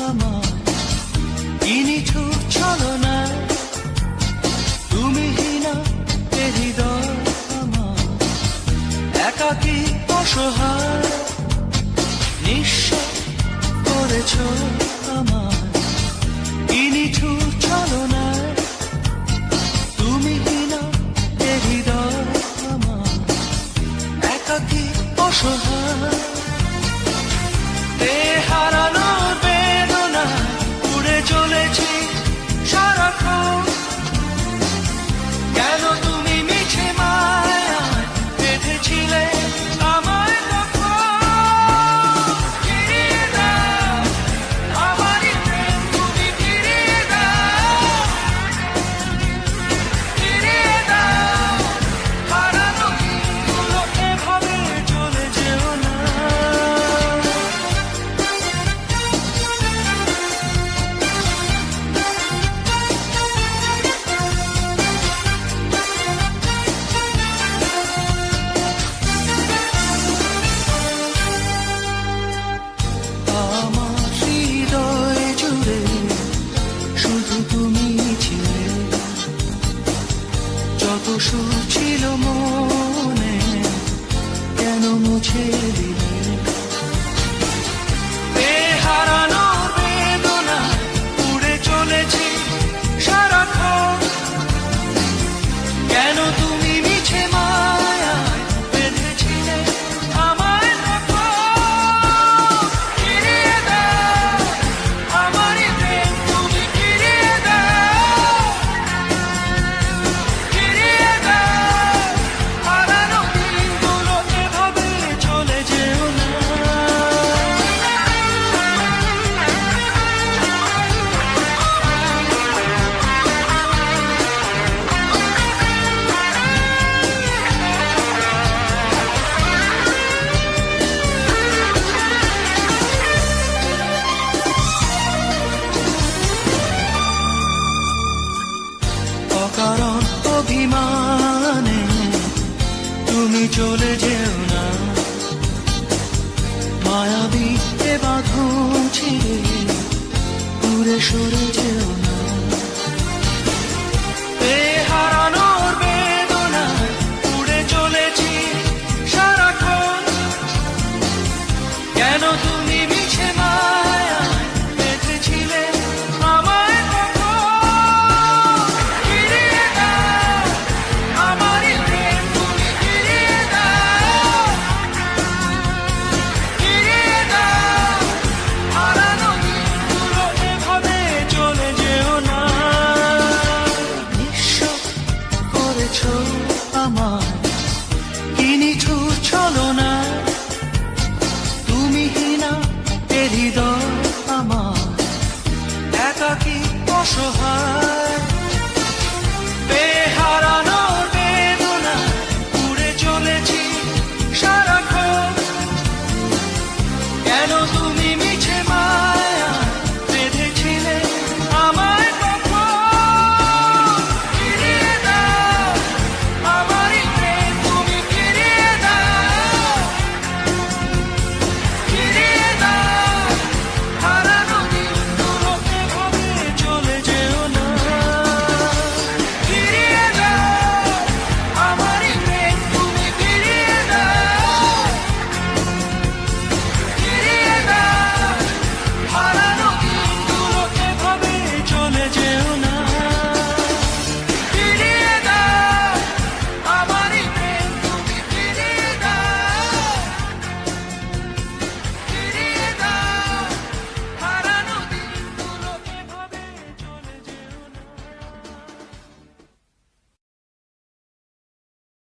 আমার কি নিঠুর ছলনায়, তুমি হীনা এ হৃদয় আমার একাকী অসহায়, নিঃস্ব করেছ আমার কি নিঠুর ছলনায়, তুমি হীনা এ হৃদয় আমার একাকী অসহায়। হারানোর বেদনায় উড়ে চলেছি সারাক্ষণ, কেন তুমি মিছে মায়ায় বেঁধেছিলে আমায় তখন। ফিরিয়ে দাও আমারই প্রেম, তুমি ফিরিয়ে দাও, ফিরিয়ে দাও হারানো দিনগুলো, এভাবে চলে যেও না। যত সুর ছিল মনে কেন মুছে দিলে, হারানোর বেদনায় উড়ে চলেছি সারাক্ষণ, কেন তুমি মিছে মায়ায় বেঁধেছিলে আমায় তখন। ফিরিয়ে দাও আমারই প্রেম, তুমি ফিরিয়ে দাও, ফিরিয়ে দাও হারানো দিনগুলো, এভাবে চলে যেও না। অকারণ অভিমানে তুমি চলে যেও না, মায়াবী এ বাঁধন ছিঁড়ে দূরে সরে যেও না। হারানোর বেদনায় উড়ে চলেছি সারাক্ষণ, কেন তুমি মিছে মায়ায় বেঁধেছিলে আমায় তখন। ফিরিয়ে দাও আমারই প্রেম, তুমি ফিরিয়ে দাও, ফিরিয়ে দাও হারানো দিনগুলো, এভাবে চলে যেও না। নিঃস্ব করেছ আমায় কি নিঠুর ছলনায়, তুমি হীনা এ হৃদয় আমার একাকী অসহায়।